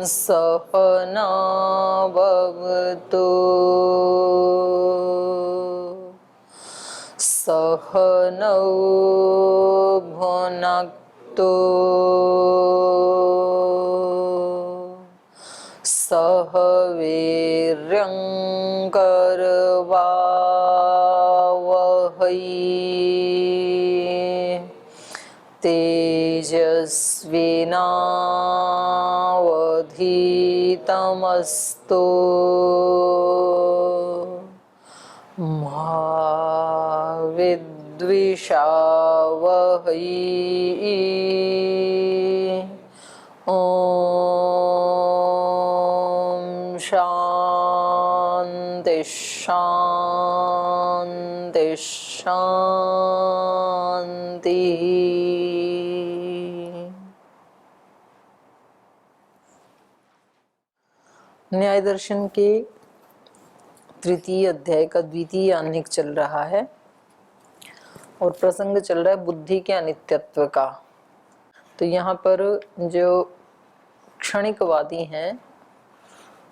सहनाववतु सहनौ भुनक्तु सह वीर्यं करवावहै तेजस्विनावधीतमस्तु मा विद्विषावहै। ओम शांति शांति शांति। न्याय दर्शन के तृतीय अध्याय का द्वितीय अनेक चल रहा है और प्रसंग चल रहा है बुद्धि के अनित्यत्व का। तो यहाँ पर जो क्षणिकवादी हैं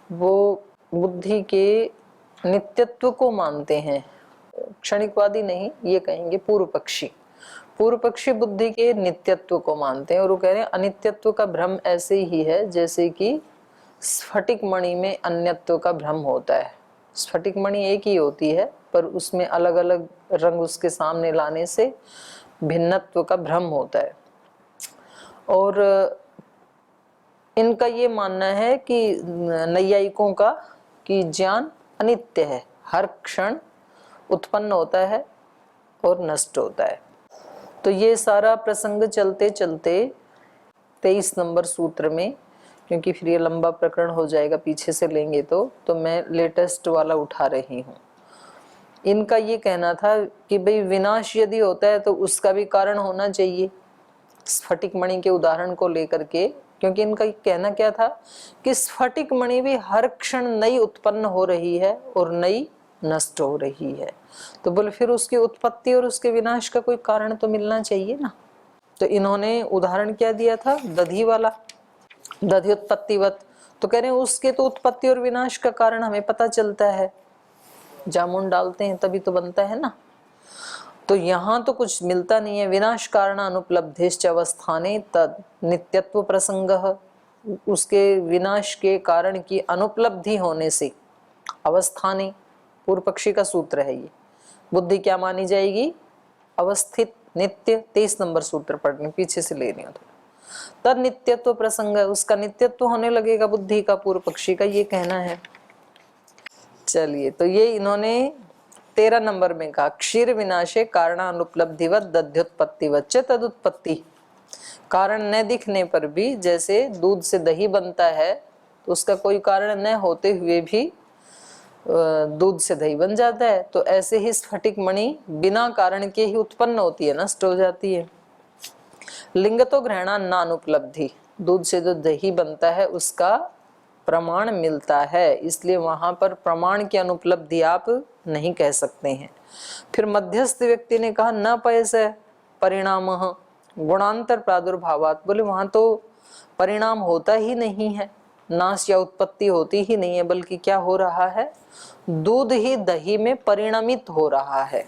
वो बुद्धि के नित्यत्व को मानते हैं। क्षणिकवादी नहीं, ये कहेंगे पूर्व पक्षी। पूर्व पक्षी बुद्धि के नित्यत्व को मानते हैं और वो कह रहे हैं अनित्यत्व का भ्रम ऐसे ही है जैसे कि स्फटिक मणि में अन्यत्व का भ्रम होता है। स्फटिक मणि एक ही होती है पर उसमें अलग अलग रंग उसके सामने लाने से भिन्नत्व का भ्रम होता है। और इनका ये मानना है कि नैयायिकों का कि ज्ञान अनित्य है, हर क्षण उत्पन्न होता है और नष्ट होता है। तो ये सारा प्रसंग चलते चलते 23 नंबर सूत्र में, क्योंकि फिर ये लंबा प्रकरण हो जाएगा पीछे से लेंगे तो मैं लेटेस्ट वाला उठा रही हूँ। इनका ये कहना था कि भाई विनाश यदि होता है तो उसका भी कारण होना चाहिए, स्फटिक मणि के उदाहरण को लेकर के। क्योंकि इनका कहना क्या था कि स्फटिक मणि भी हर क्षण नई उत्पन्न हो रही है और नई नष्ट हो रही है। तो बोले फिर उसकी उत्पत्ति और उसके विनाश का कोई कारण तो मिलना चाहिए ना। तो इन्होंने उदाहरण क्या दिया था, दधी वाला, दधी उत्पत्तिवत। तो कह रहे हैं उसके तो उत्पत्ति और विनाश का कारण हमें पता चलता है, जामुन डालते हैं तभी तो बनता है ना। तो यहाँ तो कुछ मिलता नहीं है। विनाश कारण अनुपलब्धिश्च अवस्थाने तद नित्यत्व प्रसंगः, उसके विनाश के कारण की अनुपलब्धि होने से अवस्थाने, पूर्व पक्षी का सूत्र है ये, बुद्धि क्या मानी जाएगी, अवस्थित नित्य। 23 नंबर सूत्र पढ़ने, पीछे से ले रही हूँ। तद नित्यत्व प्रसंग है, उसका नित्यत्व होने लगेगा बुद्धि का, पूर्व पक्षी का ये कहना है। चलिए, तो ये इन्होंने 13 नंबर में कहा क्षीर विनाशे कारणानुपलब्धिवत दध्युत्पत्तिवच्च तदुत्पत्ति। कारण न दिखने पर भी, जैसे दूध से दही बनता है तो उसका कोई कारण न होते हुए भी दूध से दही बन जाता है, तो ऐसे ही स्फटिक मणि बिना कारण के ही उत्पन्न होती है, नष्ट हो जाती है। लिंग तो ग्रहणा न अनुपलब्धि, दूध से जो दही बनता है उसका प्रमाण मिलता है, इसलिए वहां पर प्रमाण की अनुपलब्धि आप नहीं कह सकते हैं। फिर मध्यस्थ व्यक्ति ने कहा न पयसे परिणाम गुणांतर प्रादुर्भावात, बोले वहां तो परिणाम होता ही नहीं है, नाश या उत्पत्ति होती ही नहीं है, बल्कि क्या हो रहा है, दूध ही दही में परिणमित हो रहा है।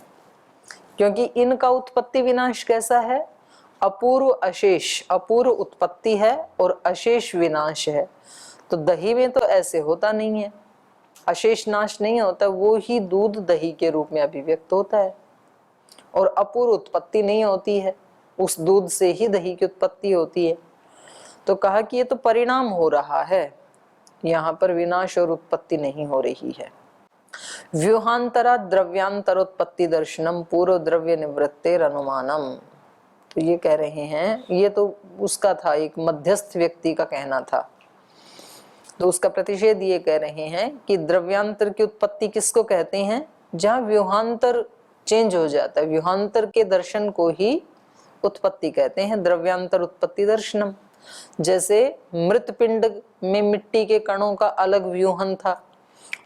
क्योंकि इनका उत्पत्ति विनाश कैसा है, अपूर्व अशेष, अपूर्व उत्पत्ति है और अशेष विनाश है। तो दही में तो ऐसे होता नहीं है, अशेष नाश नहीं होता, वो ही दूध दही के रूप में अभिव्यक्त होता है और अपूर्व उत्पत्ति नहीं होती है, उस दूध से ही दही की उत्पत्ति होती है। तो कहा कि ये तो परिणाम हो रहा है, यहाँ पर विनाश और उत्पत्ति नहीं हो रही है। व्यूहांतरा द्रव्यांतरोत्पत्ति दर्शनम पूर्व द्रव्य निवृत्तेर अनुमानम। तो ये कह रहे हैं, ये तो उसका था, एक मध्यस्थ व्यक्ति का कहना था। तो उसका प्रतिषेध ये कह रहे हैं कि द्रव्यांतर की उत्पत्ति किसको कहते हैं, जहाँ व्यूहांतर चेंज हो जाता है, व्यूहांतर के दर्शन को ही उत्पत्ति कहते हैं, द्रव्यांतर उत्पत्ति दर्शनम। जैसे मृत पिंड में मिट्टी के कणों का अलग व्यूहन था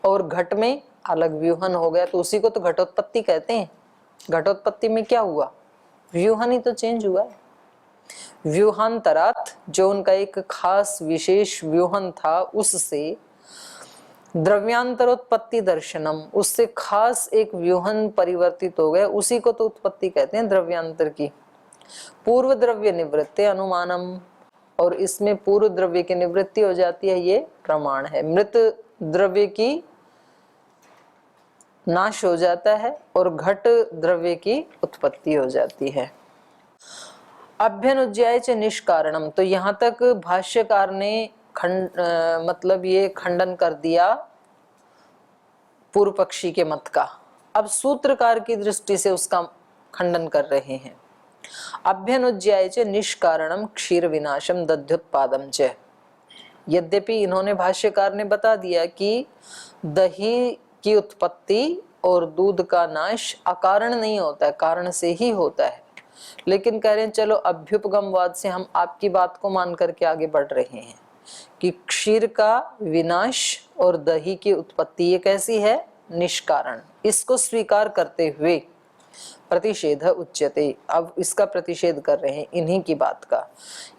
और घट में अलग व्यूहन हो गया, तो उसी को तो घटोत्पत्ति कहते हैं। घटोत्पत्ति में क्या हुआ, व्यूहन ही तो चेंज हुआ है। व्यूहांतरात, जो उनका एक खास विशेष व्यूहन था, उससे द्रव्यांतरोत्पत्ति दर्शनम, उससे खास एक व्यूहन परिवर्तित हो गया, उसी को तो उत्पत्ति कहते हैं द्रव्यांतर की। पूर्व द्रव्य निवृत्ति अनुमानम, और इसमें पूर्व द्रव्य की निवृत्ति हो जाती है, ये प्रमाण है। मृत द्रव्य की नाश हो जाता है और घट द्रव्य की उत्पत्ति हो जाती है। अभ्यनुज्याय च निष्कारणम, तो यहाँ तक भाष्यकार ने मतलब ये खंडन कर दिया पूर्व पक्षी के मत का। अब सूत्रकार की दृष्टि से उसका खंडन कर रहे हैं। अभ्यनुज्याय च निष्कारणम क्षीर विनाशम दध्युत्पादम च, यद्यपि इन्होंने भाष्यकार ने बता दिया कि दही की उत्पत्ति और दूध का नाश अकारण नहीं होता है, कारण से ही होता है, लेकिन कह रहे हैं चलो अभ्युपगमवाद से हम आपकी बात को मान करके आगे बढ़ रहे हैं कि क्षीर का विनाश और दही की उत्पत्ति ये कैसी है, निष्कारण। इसको स्वीकार करते हुए प्रतिषेध उच्यते, अब इसका प्रतिषेध कर रहे हैं इन्हीं की बात का।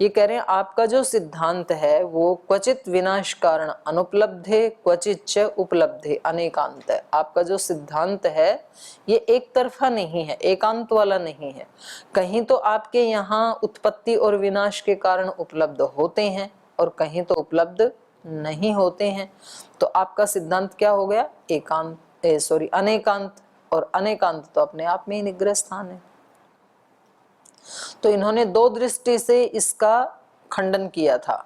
ये कह रहे हैं आपका जो सिद्धांत है वो क्वचित विनाश कारण अनुपलब्धे क्वचित च उपलब्धे अनेकांत है। आपका जो सिद्धांत है ये एक तरफा नहीं है, एकांत वाला नहीं है। कहीं तो आपके यहाँ उत्पत्ति और विनाश के कारण उपलब्ध होते हैं और कहीं तो उपलब्ध नहीं होते हैं। तो आपका सिद्धांत क्या हो गया, अनेकांत, और अनेकांत तो अपने आप में ही निग्रह स्थान है। तो इन्होंने दो दृष्टि से इसका खंडन किया था।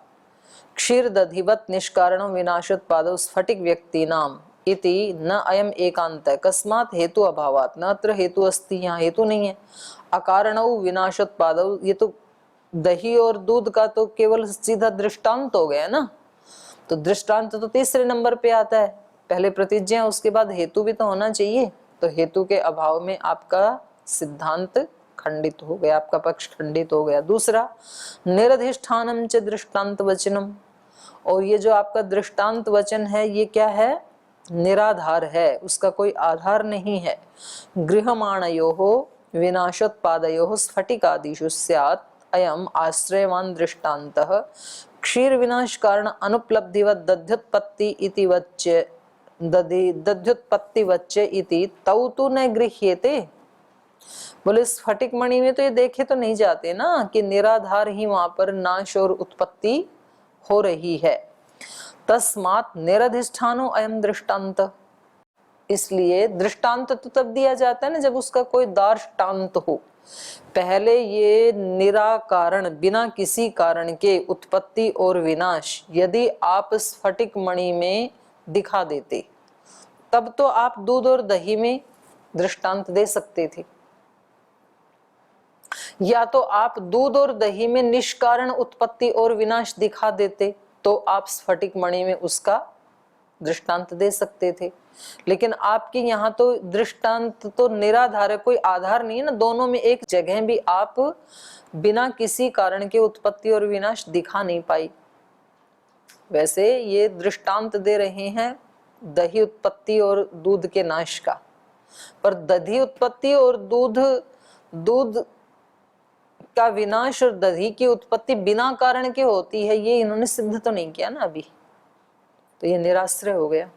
क्षीर दधिवत निष्कारण विनाशोत्पादो स्फटिक व्यक्ति नाम इति न अयम एकांत कस्मात हेतु अभावात, न अत्र हेतु अस्ति, यहाँ हेतु नहीं है। अकारणौ विनाशोत्पादौ, ये तो दही और दूध का तो केवल सीधा दृष्टांत हो गया ना। तो दृष्टांत तो तीसरे नंबर पे आता है, पहले प्रतिज्ञा उसके बाद हेतु भी तो होना चाहिए। तो हेतु के अभाव में आपका सिद्धांत खंडित हो गया, आपका पक्ष खंडित हो गया। दूसरा, निरधिष्ठानम च दृष्टांत वचनम, और ये जो आपका दृष्टांत वचन है ये क्या है, निराधार है, उसका कोई आधार नहीं है। गृहमाणयोः विनाशोत्पादयोः स्फटिकादिषु स्यात् अयम आश्रयवान दृष्टान्तः क्षीर विनाश कारण अनुपलब्धिवत दध्युत्पत्ति इति वच्य दध्युत्पत्ति वच्य इति तौ तु न गृह्यते। बोले स्फटिक मणि में तो ये देखे तो नहीं जाते ना कि निराधार ही वहां पर नाश और उत्पत्ति हो रही है। तस्मात् निरधिष्ठानो अयम दृष्टांत, इसलिए दृष्टांत तो तब दिया जाता है ना जब उसका कोई दार्ष्टान्त हो। पहले ये निराकारण, बिना किसी कारण के उत्पत्ति और विनाश यदि आप स्फटिक मणि में दिखा देते तब तो आप दूध और दही में दृष्टांत दे सकते थे, या तो आप दूध और दही में निष्कारण उत्पत्ति और विनाश दिखा देते तो आप स्फटिक मणि में उसका दृष्टांत दे सकते थे। लेकिन आपके यहाँ तो दृष्टांत तो निराधार है, कोई आधार नहीं है ना, दोनों में एक जगह भी आप बिना किसी कारण के उत्पत्ति और विनाश दिखा नहीं पाई। वैसे ये दृष्टांत दे रहे हैं दही उत्पत्ति और दूध के नाश का, पर दही उत्पत्ति और दूध का विनाश और दही की उत्पत्ति बिना कारण के होती है, ये इन्होंने सिद्ध तो नहीं किया ना अभी, तो ये निराश्रय हो गया।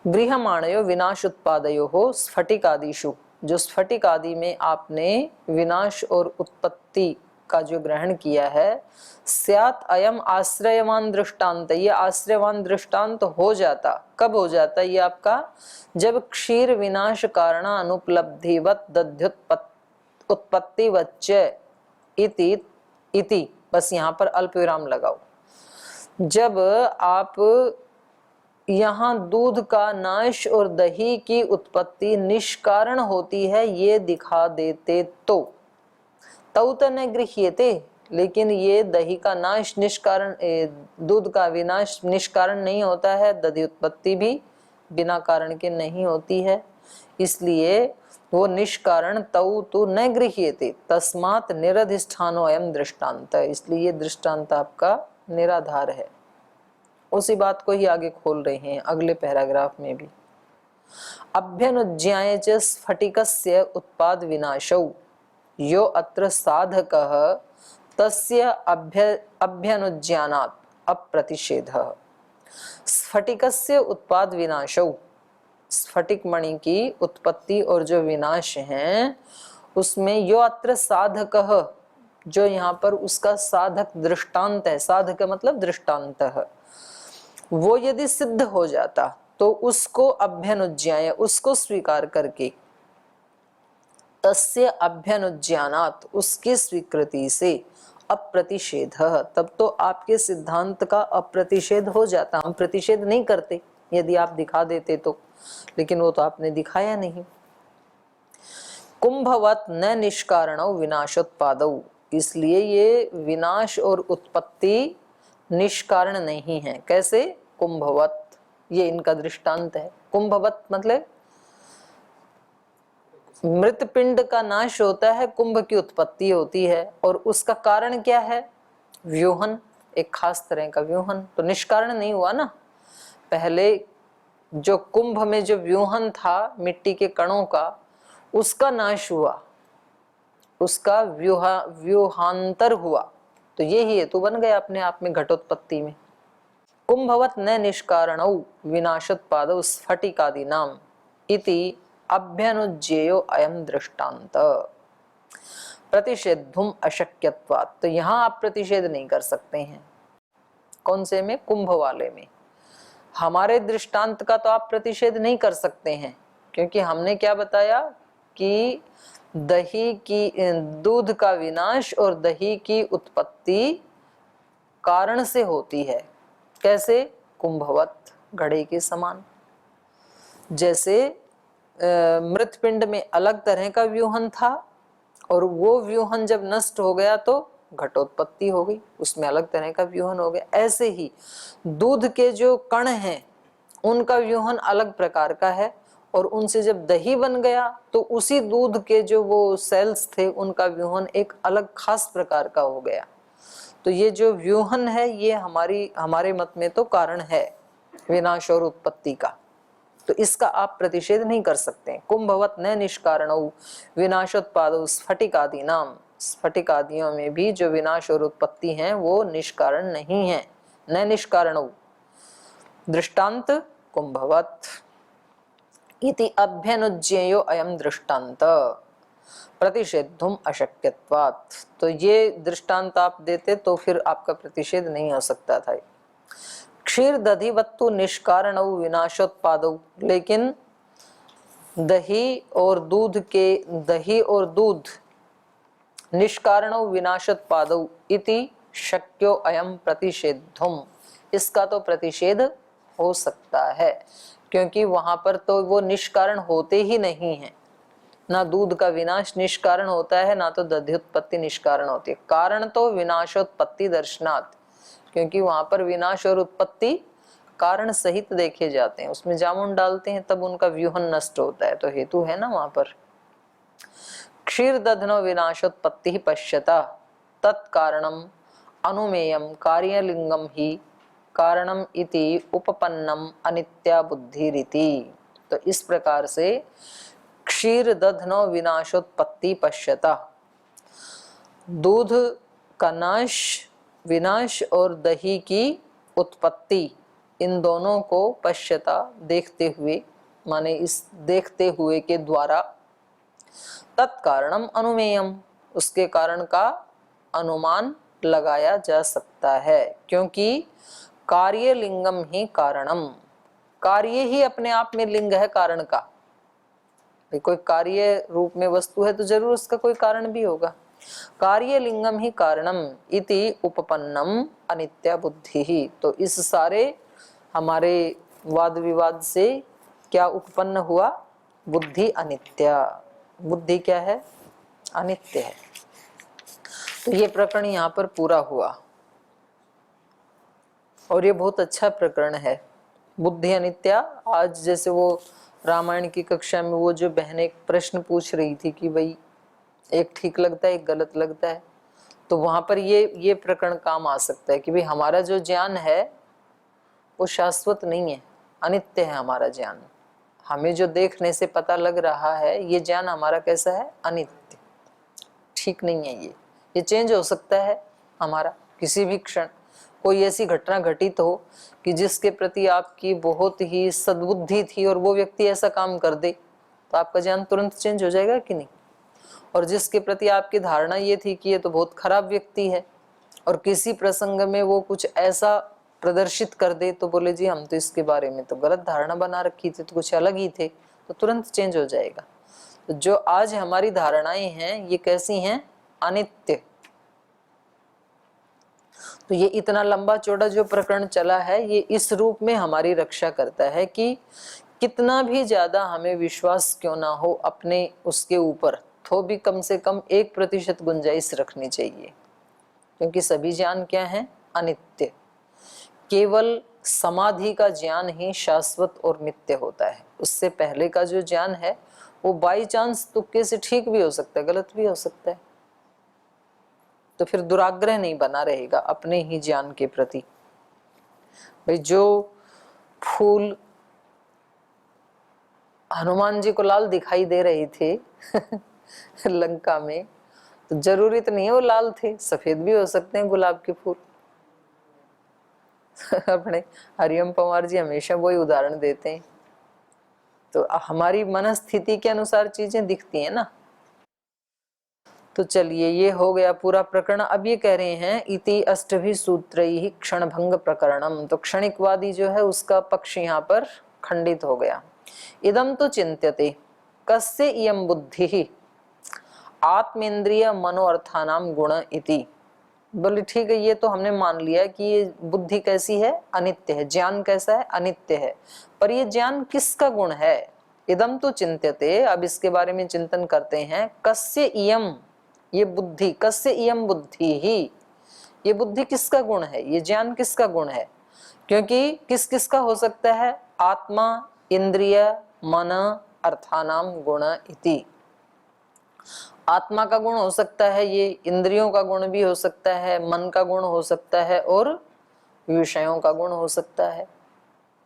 गृहमाणयो विनाश उत्पादयो हो स्फटिक आदिशु, जो स्फटिक आदि में आपने विनाश और उत्पत्ति का जो ग्रहण किया है, स्यात् अयम आश्रयवान दृष्टांत, ये आश्रयवान दृष्टांत हो जाता। कब हो जाता ये आपका, जब क्षीर विनाश कारण अनुपलब्धिवत दध्युत्पत्ति वच्य इति, बस यहाँ पर अल्प विराम लगाओ। जब आप यहाँ दूध का नाश और दही की उत्पत्ति निष्कारण होती है ये दिखा देते तो तौ त न गृह्यते, लेकिन ये दही का नाश निष्कारण, दूध का विनाश निष्कारण नहीं होता है, दधी उत्पत्ति भी बिना कारण के नहीं होती है, इसलिए वो निष्कारण तौ तु न गृह्यते। तस्मात् निरधिष्ठानो अयम दृष्टांत, इसलिए ये दृष्टांत आपका निराधार है। उसी बात को ही आगे खोल रहे हैं अगले पैराग्राफ में भी। अभ्यनुज्ञाय च स्फटिकस्य उत्पाद विनाशौ यो अत्र साधकः तस्य अभ्यनुज्ञानात् अप्रतिषेधः। स्फटिकस्य उत्पाद विनाशौ, स्फटिक मणि की उत्पत्ति और जो विनाश है उसमें यो अत्र साधकः, जो यहाँ पर उसका साधक दृष्टांत है, साधक मतलब दृष्टांत है, वो यदि सिद्ध हो जाता तो उसको अभ्यनुज्ञाय, उसको स्वीकार करके, तस्य अभ्यनुज्ञानात्, उसकी स्वीकृति से, अप्रतिषेधः, तब तो आपके सिद्धांत का अप्रतिषेध हो जाता। हम प्रतिषेध नहीं करते यदि आप दिखा देते तो, लेकिन वो तो आपने दिखाया नहीं। कुंभवत न निष्कारणौ विनाशोत्पादौ, इसलिए ये विनाश और उत्पत्ति निष्कारण नहीं है। कैसे? कुंभवत, ये इनका दृष्टांत है। कुंभवत मतलब मृत पिंड का नाश होता है, कुंभ की उत्पत्ति होती है, और उसका कारण क्या है? व्यूहन, एक खास तरह का व्यूहन। तो निष्कारण नहीं हुआ ना। पहले जो कुंभ में जो व्यूहन था मिट्टी के कणों का, उसका नाश हुआ, उसका व्यूहांतर हुआ, तो ये ही हेतु बन गया अपने आप में घटोत्पत्ति में। कुंभवत न निष्कारणौ विनाशोत्पादौ स्फटिकादि नाम इति अभ्यनुज्ञेयो अयम दृष्टांत प्रतिषेधुम अशक्यत्वात्। तो यहाँ आप प्रतिषेध नहीं कर सकते हैं। कौन से में? कुंभ वाले में। हमारे दृष्टांत का तो आप प्रतिषेध नहीं कर सकते हैं, क्योंकि हमने क्या बताया कि दही की, दूध का विनाश और दही की उत्पत्ति कारण से होती है। कैसे? कुंभवत, घड़े के समान। जैसे मृत पिंड में अलग तरह का व्यूहन था, और वो व्यूहन जब नष्ट हो गया तो घटोत्पत्ति हो गई, उसमें अलग तरह का व्यूहन हो गया। ऐसे ही दूध के जो कण हैं उनका व्यूहन अलग प्रकार का है, और उनसे जब दही बन गया तो उसी दूध के जो वो सेल्स थे उनका व्यूहन एक अलग खास प्रकार का हो गया। तो ये जो व्यूहन है ये हमारे मत में तो कारण है विनाश और उत्पत्ति का, तो इसका आप प्रतिषेध नहीं कर सकते। कुंभवत न निष्कारणौ विनाशोत्पादौ स्फटिकादि नाम, स्फटिक आदियों में भी जो विनाश और उत्पत्ति हैं वो निष्कारण नहीं है। न निष्कारणौ, दृष्टांत कुंभवत। इति अभ्यनुज्ञेयो अयम दृष्टांत प्रतिषेधुम अशक्यत्वात्। तो ये दृष्टांत आप देते तो फिर आपका प्रतिषेध नहीं हो सकता था। क्षीर दधिवत्तु निष्कारणौ विनाशोत्पादौ, लेकिन दही और दूध निष्कारणौ विनाशोत्पादौ इति शक्यो अयम प्रतिषेधुम, इसका तो प्रतिषेध हो सकता है, क्योंकि वहां पर तो वो निष्कारण होते ही नहीं है। ना दूध का विनाश निष्कारण होता है, ना तो दध्युत्पत्ति निष्कारण होती है। कारण तो विनाशोत्पत्ति दर्शनात्, क्योंकि वहां पर विनाश और उत्पत्ति कारण सहित देखे जाते हैं। उसमें जामुन डालते हैं तब उनका व्यूहन नष्ट होता है, तो हेतु है ना वहां पर। क्षीर दधनो विनाशोत्पत्ति पश्यता तत्कारणम अनुमेयम कार्यलिंगम ही कारणम इति उपपन्नम अनित्या बुद्धिरिति। तो इस प्रकार से क्षीर दधनो विनाशोत्पत्ति पश्यता, दूध का नाश, विनाश और दही की उत्पत्ति, इन दोनों को पश्यता देखते हुए, माने इस देखते हुए के द्वारा, तत्कारणम अनुमेयम, उसके कारण का अनुमान लगाया जा सकता है, क्योंकि कार्य लिंगम ही कारणम, कार्य ही अपने आप में लिंग है कारण का। कोई कार्य रूप में वस्तु है तो जरूर उसका कोई कारण भी होगा। कार्य लिंगम ही कारणम इति उपपन्नम अनित्या बुद्धि ही। तो इस सारे हमारे वाद विवाद से क्या उपपन्न हुआ? बुद्धि अनित्या। बुद्धि क्या है? अनित्य है। तो ये प्रकरण यहाँ पर पूरा हुआ, और ये बहुत अच्छा प्रकरण है, बुद्धि अनित्या। आज जैसे वो रामायण की कक्षा में वो जो बहन एक प्रश्न पूछ रही थी कि भाई एक ठीक लगता है एक गलत लगता है, तो वहां पर ये प्रकरण काम आ सकता है कि भाई हमारा जो ज्ञान है वो शाश्वत नहीं है, अनित्य है हमारा ज्ञान। हमें जो देखने से पता लग रहा है ये ज्ञान हमारा कैसा है? अनित्य, ठीक नहीं है। ये चेंज हो सकता है, हमारा किसी भी क्षण कोई ऐसी घटना घटित हो कि जिसके प्रति आपकी बहुत ही सद्बुद्धि थी और वो व्यक्ति ऐसा काम कर दे, तो आपका ज्ञान तुरंत चेंज हो जाएगा कि नहीं। और जिसके प्रति आपकी धारणा ये थी कि ये तो बहुत खराब व्यक्ति है, और किसी प्रसंग में वो कुछ ऐसा प्रदर्शित कर दे, तो बोले जी हम तो इसके बारे में तो गलत धारणा बना रखी थी, तो कुछ अलग ही थे, तो तुरंत चेंज हो जाएगा। तो जो आज हमारी धारणाएं हैं ये कैसी हैं? अनित्य। तो ये इतना लंबा चौड़ा जो प्रकरण चला है ये इस रूप में हमारी रक्षा करता है कि कितना भी ज्यादा हमें विश्वास क्यों ना हो अपने उसके ऊपर, तो भी कम से कम 1% गुंजाइश रखनी चाहिए, क्योंकि सभी ज्ञान क्या है? अनित्य। केवल समाधि का ज्ञान ही शाश्वत और नित्य होता है। उससे पहले का जो ज्ञान है वो बाई चांस तुक्के से ठीक भी हो सकता है, गलत भी हो सकता है। तो फिर दुराग्रह नहीं बना रहेगा अपने ही ज्ञान के प्रति। भाई जो फूल हनुमान जी को लाल दिखाई दे रहे थे लंका में, तो जरूरी तो नहीं है वो लाल थे, सफेद भी हो सकते हैं गुलाब के फूल। अपने हरिओम पवार जी हमेशा वही उदाहरण देते हैं। तो हमारी मनस्थिति के अनुसार चीजें दिखती हैं ना। तो चलिए ये हो गया पूरा प्रकरण। अब ये कह रहे हैं इति अष्टभि सूत्रैहि क्षणभंग प्रकरणम। तो क्षणिकवादी जो है उसका पक्ष यहाँ पर खंडित हो गया। इदम तो चिंत्यते कस्य इयं बुद्धि आत्मेन्द्रिय मनोअर्थानाम गुण इति। बोले ठीक है, ये तो हमने मान लिया कि ये बुद्धि कैसी है? अनित्य है। ज्ञान कैसा है? अनित्य है। पर ये ज्ञान किसका गुण है? इदम तो चिंत्यते, अब इसके बारे में चिंतन करते हैं। कस्य इयम, ये बुद्धि, कस्य इयम बुद्धि ही, ये बुद्धि किसका गुण है? ये ज्ञान किसका गुण है? क्योंकि किस किसका हो सकता है? आत्मा, इंद्रिय, मन, अर्थानाम गुण इति। आत्मा का गुण हो सकता है ये, इंद्रियों का गुण भी हो सकता है, मन का गुण हो सकता है और विषयों का गुण हो सकता है।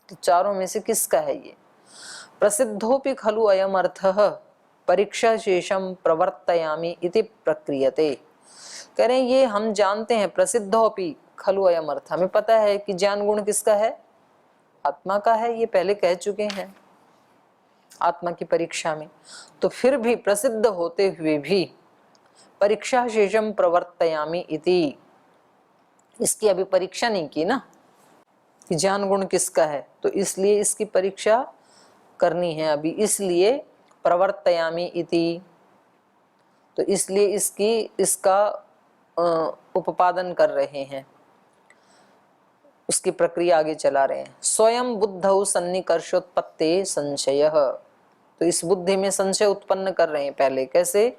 तो चारों में से किसका है ये? प्रसिद्धोपि खलु अयम अर्थः परीक्षा शेषम प्रवर्तयामि इति प्रक्रियते। कह रहे हैं ये हम जानते हैं, प्रसिद्धोपि खलु अयम अर्थ, हमें पता है कि ज्ञान गुण किसका है? आत्मा का है, ये पहले कह चुके हैं आत्मा की परीक्षा में। तो फिर भी प्रसिद्ध होते हुए भी परीक्षा शेषम प्रवर्तयामि इति, इसकी अभी परीक्षा नहीं की ना कि ज्ञान गुण किसका है, तो इसलिए इसकी परीक्षा करनी है अभी, इसलिए प्रवर्तयामि इति। तो इसलिए इसका उपादन कर रहे हैं, उसकी प्रक्रिया आगे चला रहे हैं। स्वयं बुद्धौ सन्निकर्षोत्पत्ते संशय, तो इस बुद्धि में संशय उत्पन्न कर रहे हैं पहले। कैसे?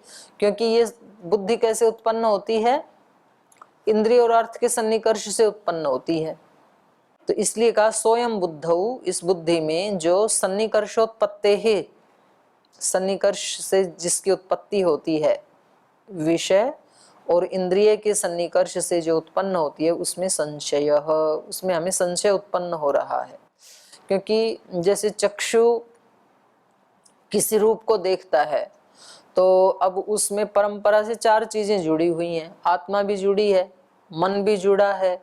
क्योंकि ये बुद्धि कैसे उत्पन्न होती है? इंद्रिय और अर्थ के सन्निकर्ष से उत्पन्न होती है। तो इसलिए कहा स्वयं बुद्धौ, इस बुद्धि में जो सन्निकर्षोत्पत्ते है, सन्निकर्ष से जिसकी उत्पत्ति होती है, विषय और इंद्रिय के सन्निकर्ष से जो उत्पन्न होती है, उसमें संशय, उसमें हमें संशय उत्पन्न हो रहा है। क्योंकि जैसे चक्षु किसी रूप को देखता है, तो अब उसमें परंपरा से 4 चीजें जुड़ी हुई हैं। आत्मा भी जुड़ी है, मन भी जुड़ा है,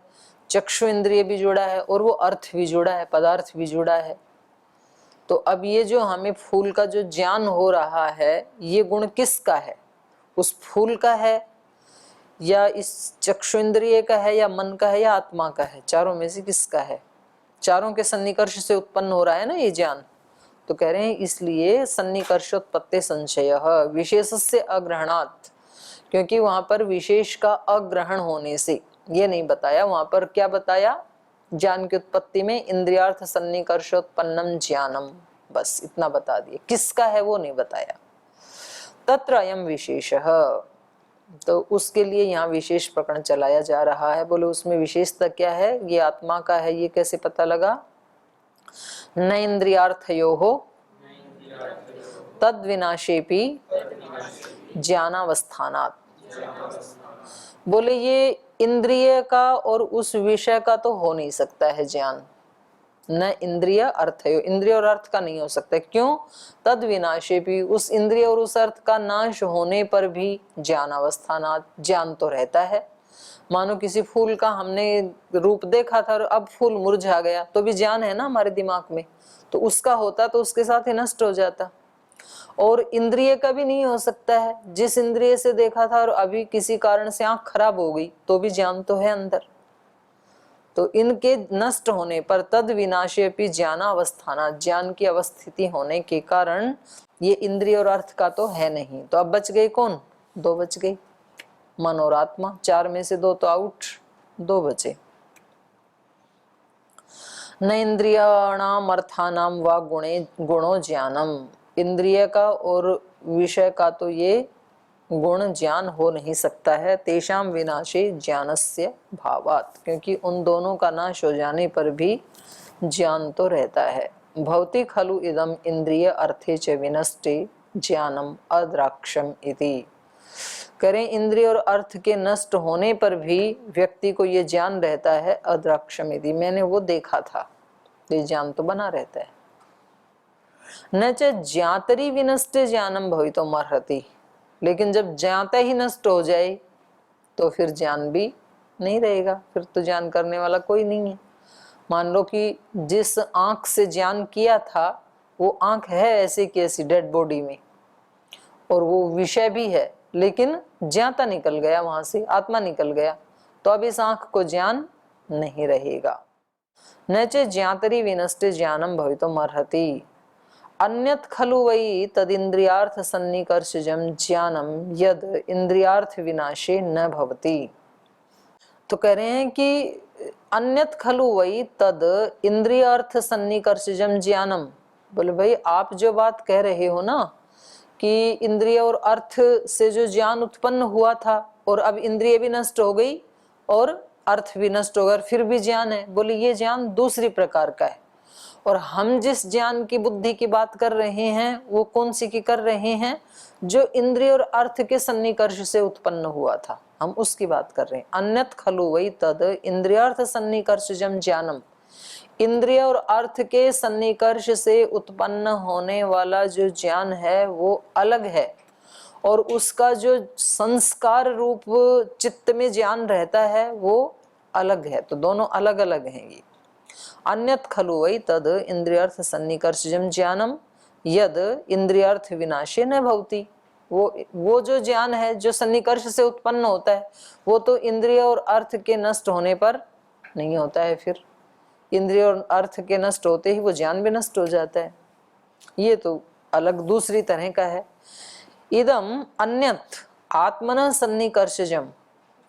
चक्षु इंद्रिय भी जुड़ा है और वो अर्थ भी जुड़ा है, पदार्थ भी जुड़ा है। तो अब ये जो हमें फूल का जो ज्ञान हो रहा है, ये गुण किसका है? उस फूल का है या इस चक्षु इंद्रिय का है या मन का है या आत्मा का है? चारों में से किसका है? चारों के सन्निकर्ष से उत्पन्न हो रहा है ना ये ज्ञान। तो कह रहे हैं इसलिए सन्निकर्षोत्पत्ति संशय विशेषस्य अग्रहणात्, क्योंकि वहां पर विशेष का अग्रहण होने से, ये नहीं बताया वहां पर, क्या बताया? ज्ञान की उत्पत्ति में इंद्रियार्थ सन्निकर्षोत्पन्नम ज्ञानम, बस इतना बता दिए। किसका है वो नहीं बताया। तत्र अयम विशेषः, तो उसके लिए यहाँ विशेष प्रकरण चलाया जा रहा है। बोले उसमें विशेषता क्या है? ये आत्मा का है, ये कैसे पता लगा? न इंद्रियार्थयोः तद विनाशेपि ज्ञानावस्थानात्। बोले ये इंद्रिय का और उस विषय का तो हो नहीं सकता है ज्ञान। न इंद्रिय अर्थयो, इंद्रिय और अर्थ का नहीं हो सकता। क्यों? तद विनाशेपि, उस इंद्रिय और उस अर्थ का नाश होने पर भी ज्ञानावस्थानात्, ज्ञान तो रहता है। मानो किसी फूल का हमने रूप देखा था और अब फूल मुरझा गया, तो भी ज्ञान है ना हमारे दिमाग में, तो उसका होता तो उसके साथ ही नष्ट हो जाता। और इंद्रिय का भी नहीं हो सकता है, जिस इंद्रिय से देखा था और अभी किसी कारण से आंख खराब हो गई, तो भी ज्ञान तो है अंदर। तो इनके नष्ट होने पर तद विनाशेपि ज्ञानावस्थाना, ज्ञान की अवस्थिति होने के कारण ये इंद्रिय और अर्थ का तो है नहीं। तो अब बच गए कौन? दो बच गई, मन और आत्मा। चार में से दो तो आउट, दो बचे। न इंद्रियाणाम अर्थानाम व गुणो ज्ञानम, इंद्रिय का और विषय का तो ये गुण ज्ञान हो नहीं सकता है। तेषाम विनाशे ज्ञानस्य भावात्, क्योंकि उन दोनों का नाश हो जाने पर भी ज्ञान तो रहता है। भवति खलु इदम इंद्रिय अर्थे च विनष्टे ज्ञानम अद्राक्षम इति। करें इंद्रिय और अर्थ के नष्ट होने पर भी व्यक्ति को ये ज्ञान रहता है अद्राक्षम इति, मैंने वो देखा था, ये ज्ञान तो बना रहता है। न च ज्ञातरी विनष्टे ज्ञानम भवितो मर्हति, लेकिन जब ज्ञाता ही नष्ट हो जाए तो फिर ज्ञान भी नहीं रहेगा, फिर तो ज्ञान करने वाला कोई नहीं है। मान लो कि जिस आंख से ज्ञान किया था वो आंख है ऐसी की ऐसी डेड बॉडी में, और वो विषय भी है, लेकिन ज्ञाता निकल गया वहां से, आत्मा निकल गया, तो अब इस आंख को ज्ञान नहीं रहेगा। न च ज्ञातरी विनष्टे ज्ञानम भवितुम अर्हति अन्यत् खलु वै तदिंद्रियार्थ सन्निकर्षजम ज्ञानम यद इंद्रियार्थ विनाशे न भवति। तो कह रहे हैं कि अन्यत् खलु वै तद इंद्रियार्थ सन्निकर्षजम ज्ञानम। बोले भाई आप जो बात कह रहे हो ना कि इंद्रिय और अर्थ से जो ज्ञान उत्पन्न हुआ था और अब इंद्रिय भी नष्ट हो गई और अर्थ भी नष्ट हो गया, फिर भी ज्ञान है, बोले ये ज्ञान दूसरी प्रकार का है। और हम जिस ज्ञान की बुद्धि की बात कर रहे हैं वो कौन सी की कर रहे हैं? जो इंद्रिय और अर्थ के सन्निकर्ष से उत्पन्न हुआ था, हम उसकी बात कर रहे हैं। अन्यत् खलु वै तद इंद्रियार्थ सन्निकर्षजम ज्ञानम, इंद्रिय और अर्थ के सन्निकर्ष से उत्पन्न होने वाला जो ज्ञान है वो अलग है, और उसका जो संस्कार रूप चित्त में ज्ञान रहता है वो अलग है। तो दोनों अलग अलग हैं ये। अन्यत् खलु वै तद इंद्रियार्थ सन्निकर्षजम ज्ञानम यद इंद्रियार्थ विनाशे न भवति। वो जो ज्ञान है जो सन्निकर्ष से उत्पन्न होता है वो तो इंद्रिय और अर्थ के नष्ट होने पर नहीं होता है, फिर इंद्रिय और अर्थ के नष्ट होते ही वो ज्ञान भी नष्ट हो जाता है। ये तो अलग दूसरी तरह का है। इदम अन्यत् आत्मना सन्निकर्षजम,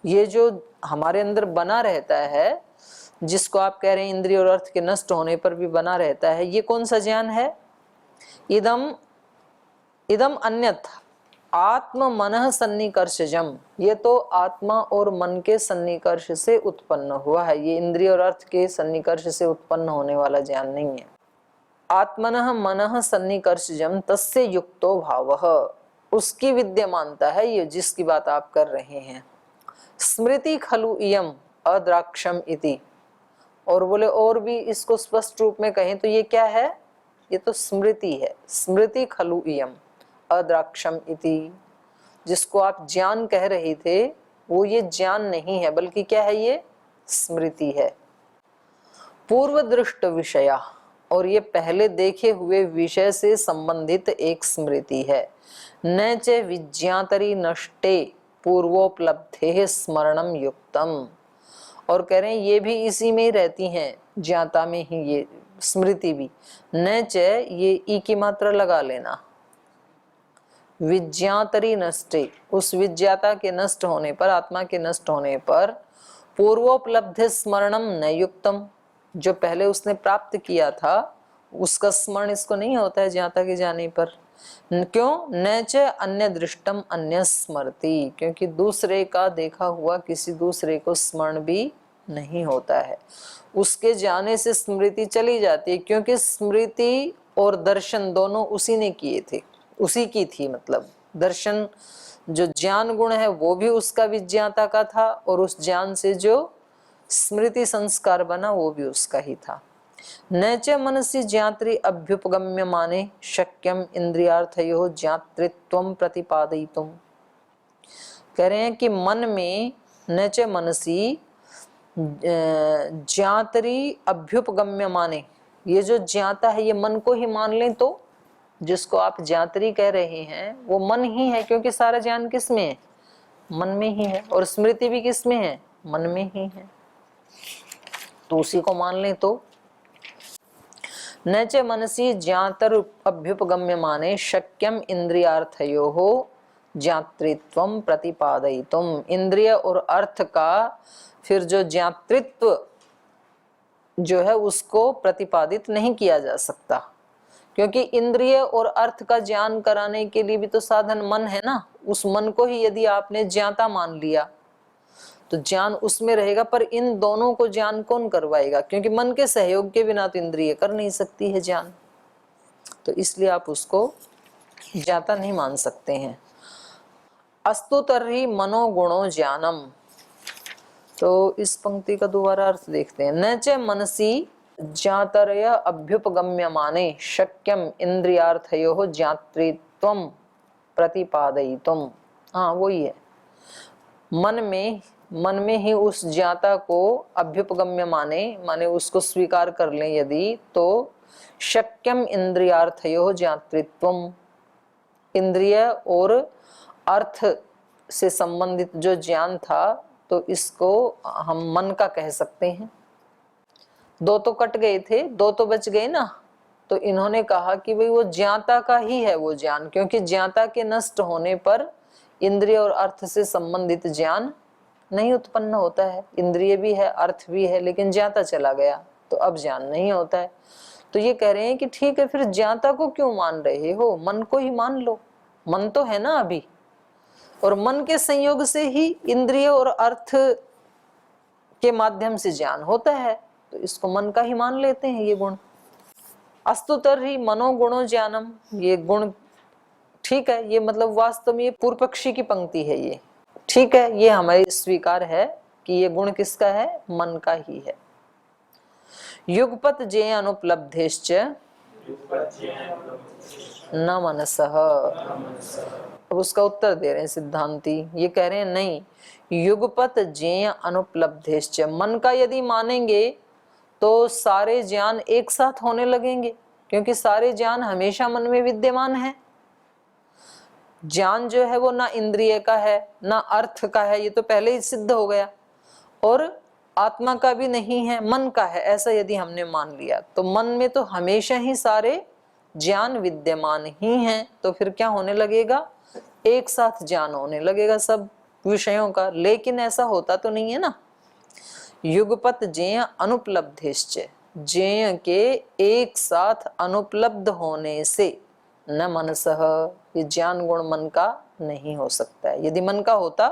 ये जो हमारे अंदर बना रहता है, जिसको आप कह रहे हैं इंद्रिय और अर्थ के नष्ट होने पर भी बना रहता है, ये कौन सा ज्ञान है? इदम अन्यत् आत्म मन सन्निकर्षजम, ये तो आत्मा और मन के सन्निकर्ष से उत्पन्न हुआ है, ये इंद्रिय और अर्थ के सन्निकर्ष से उत्पन्न होने वाला ज्ञान नहीं है। आत्मनः मनः सन्निकर्षजम तस्य युक्तो भावः, उसकी विद्यमानता है ये जिसकी बात आप कर रहे हैं। स्मृति खलु इयम अद्राक्षम इति, और बोले और भी इसको स्पष्ट रूप में कहें तो ये क्या है? ये तो स्मृति है। स्मृति खलु इयम अद्राक्षम इति, जिसको आप ज्ञान कह रहे थे वो ये ज्ञान नहीं है, बल्कि क्या है? ये स्मृति है। पूर्व दृष्ट विषया, और ये पहले देखे हुए विषय से संबंधित एक स्मृति है। न च विज्ञातरी नष्टे पूर्वोपलब्धे स्मरणम युक्तम, और कह रहे हैं ये भी इसी में ही रहती हैं, ज्ञाता में ही ये स्मृति भी। न च, ये ई की मात्रा लगा लेना, विज्ञातरी नष्टे, उस विज्ञाता के नष्ट होने पर, आत्मा के नष्ट होने पर, पूर्वोपलब्ध स्मरणम न युक्तम, जो पहले उसने प्राप्त किया था उसका स्मरण इसको नहीं होता है ज्ञाता के जाने पर। क्यों? न च अन्य दृष्टम अन्य स्मृति, क्योंकि दूसरे का देखा हुआ किसी दूसरे को स्मरण भी नहीं होता है, उसके जाने से स्मृति चली जाती है, क्योंकि स्मृति और दर्शन दोनों उसी ने किए थे, उसी की थी। मतलब दर्शन जो ज्ञान गुण है वो भी उसका विज्ञाता का था, और उस ज्ञान से जो स्मृति संस्कार बना वो भी उसका ही था। न च मनसि ज्ञात्री अभ्युपगम्य माने शक्यम इंद्रियार्थयो ज्ञातृत्वम प्रतिपादयितुम, कह रहे हैं कि मन में न च मनसी ज्ञातरी अभ्युपगम्य माने, ये जो ज्ञाता है ये मन को ही मान लें तो जिसको आप ज्ञातरी कह रहे हैं वो मन ही है, क्योंकि सारा ज्ञान किस में है, मन में ही है, और स्मृति भी किस में है, मन में ही है, तो उसी को मान लें तो न च मनसी ज्ञातर अभ्युपगम्य माने शक्यम इंद्रियार्थयोः ज्ञातृत्वम प्रतिपादयितुम, इंद्रिय और अर्थ का फिर जो ज्ञातृत्व जो है उसको प्रतिपादित नहीं किया जा सकता, क्योंकि इंद्रिय और अर्थ का ज्ञान कराने के लिए भी तो साधन मन है ना। उस मन को ही यदि आपने ज्ञाता मान लिया तो ज्ञान उसमें रहेगा, पर इन दोनों को ज्ञान कौन करवाएगा, क्योंकि मन के सहयोग के बिना तो इंद्रिय कर नहीं सकती है ज्ञान, तो इसलिए आप उसको ज्ञाता नहीं मान सकते हैं। अस्तु तर्हि मनोगुणो ज्ञानम, तो इस पंक्ति का दोबारा अर्थ देखते हैं। न च मनसी ज्ञातरय अभ्युपगम्य माने शक्यम इंद्रियार्थयोः ज्ञातृत्वम प्रतिपादयितुम, हाँ वही है, मन में ही उस ज्ञाता को अभ्युपगम्य माने उसको स्वीकार कर लें यदि, तो शक्यम इंद्रियार्थयोः ज्ञातृत्वम, इंद्रिय और अर्थ से संबंधित जो ज्ञान था तो इसको हम मन का कह सकते हैं। दो तो कट गए थे, दो तो बच गए ना, तो इन्होंने कहा कि भाई वो ज्ञाता का ही है वो ज्ञान, क्योंकि ज्ञाता के नष्ट होने पर इंद्रिय और अर्थ से संबंधित ज्ञान नहीं उत्पन्न होता है। इंद्रिय भी है, अर्थ भी है, लेकिन ज्ञाता चला गया तो अब ज्ञान नहीं होता है। तो ये कह रहे हैं कि ठीक है, फिर ज्ञाता को क्यों मान रहे हो, मन को ही मान लो, मन तो है ना अभी, और मन के संयोग से ही इंद्रिय और अर्थ के माध्यम से ज्ञान होता है, तो इसको मन का ही मान लेते हैं ये गुण। अस्तु तर्हि मनोगुणो ज्ञानम, ये गुण ठीक है, ये मतलब वास्तव में ये पूर्व पक्षी की पंक्ति है, ये ठीक है, ये हमारी स्वीकार है कि ये गुण किसका है, मन का ही है। युगपत ज्ञेय अनुपलब्धेश्च न मनसः, अब उसका उत्तर दे रहे हैं सिद्धांती, ये कह रहे हैं नहीं, युगपत ज्ञेय अनुपलब्धेश्च, मन का यदि मानेंगे तो सारे ज्ञान एक साथ होने लगेंगे, क्योंकि सारे ज्ञान हमेशा मन में विद्यमान है। ज्ञान जो है वो ना इंद्रिय का है ना अर्थ का है, ये तो पहले ही सिद्ध हो गया, और आत्मा का भी नहीं है, मन का है, ऐसा यदि हमने मान लिया तो मन में तो हमेशा ही सारे ज्ञान विद्यमान ही हैं, तो फिर क्या होने लगेगा, एक साथ ज्ञान होने लगेगा सब विषयों का। लेकिन ऐसा होता तो नहीं है ना। युगपत ज्ञेय अनुपलब्धेश्च, ज्ञेय के एक साथ अनुपलब्ध होने से न मनसः, ये ज्ञान गुण मन का नहीं हो सकता है। यदि मन का होता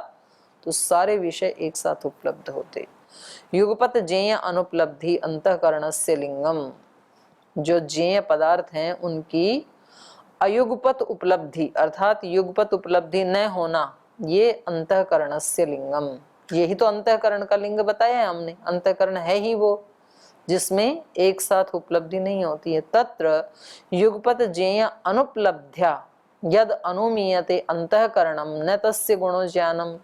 तो सारे विषय एक साथ उपलब्ध होते। युगपत ज्ञेय अनुपलब्धि अंतःकरणस्य लिंगम, जो ज्ञेय पदार्थ हैं उनकी अयुगपत उपलब्धि अर्थात युगपत उपलब्धि न होना, ये अंतःकरणस्य लिंगम, यही तो अंतःकरण का लिंग बताया है हमने। अंतःकरण है ही वो जिसमें एक साथ उपलब्धि नहीं होती है। तत्र युगपत ज्ञेय अनुपलब्ध्या यद अनुमीयते अंतःकरणम न तस्य गुणो ज्ञानम,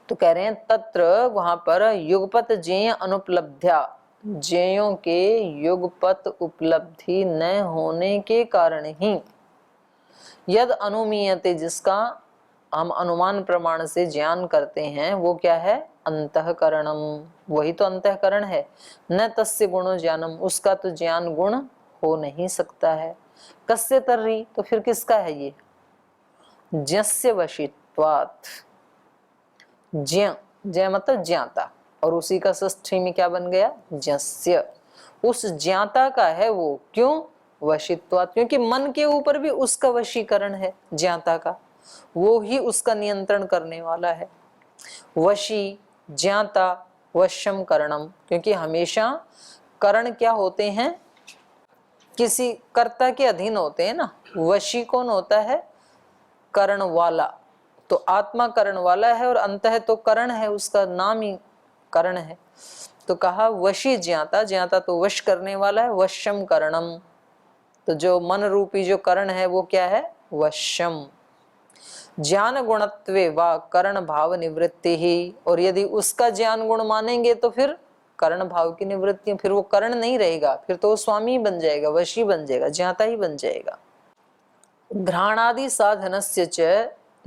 तो कह रहे हैं तत्र वहां पर युगपत ज्ञेय अनुपलब्ध्या, ज्ञेयों के युगपत उपलब्धि न होने के कारण ही यद अनुमीयते, जिसका हम अनुमान प्रमाण से ज्ञान करते हैं, वो क्या है, अंतःकरणम, वही तो अंतःकरण है। न तस्य गुणो ज्ञानम, उसका तो ज्ञान गुण हो नहीं सकता है। कस्य तर्हि, तो फिर किसका है ये, ज्ञस्य वशित्वात्, ज्ञ ज्ञ मतलब ज्ञाता, और उसी का षष्ठी में क्या बन गया, ज्ञस्य, उस ज्ञाता का है वो। क्यों, वशित्वात्, क्योंकि मन के ऊपर भी उसका वशीकरण है ज्ञाता का, वो ही उसका नियंत्रण करने वाला है। वशी, ज्ञाता, वशम करणम, क्योंकि हमेशा करण क्या होते हैं, किसी कर्ता के अधीन होते हैं ना। वशी कौन होता है, करण वाला, तो आत्मा करण वाला है और अंतः तो करण है, उसका नाम ही करण है। तो कहा वशी ज्ञाता, ज्ञाता तो वश करने वाला है, वशम करणम, तो जो मन रूपी जो करण है वो क्या है, वशम। ज्ञान गुणत्वे वा करण भाव निवृत्ति ही, और यदि उसका ज्ञान गुण मानेंगे तो फिर करण भाव की निवृत्ति, फिर वो करण नहीं रहेगा, फिर तो वो स्वामी बन जाएगा, वशी बन जाएगा, ज्ञाता ही बन जाएगा। घ्राणादि साधनस्य च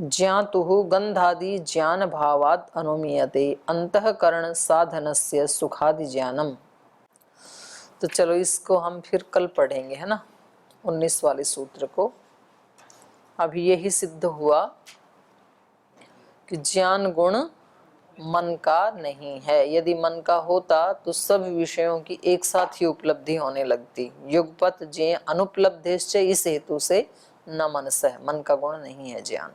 ज्ञातुः गंधादि ज्ञान भावात् अनुमीयते अंतःकरण साधनस्य सुखादि ज्ञानम। तो चलो इसको हम फिर कल पढ़ेंगे, है ना, 19 वाले सूत्र को। अभी यही सिद्ध हुआ कि ज्ञान गुण मन का नहीं है। यदि मन का होता तो सब विषयों की एक साथ ही उपलब्धि होने लगती। युगपत जे अनुपलब्धेश्च, इस हेतु से न मनसः, मन का गुण नहीं है ज्ञान।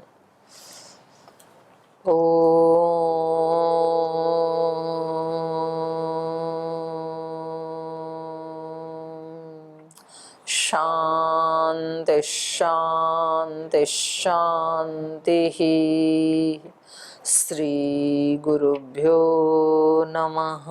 शांति शांति शांति। श्री गुरुभ्यो नमः।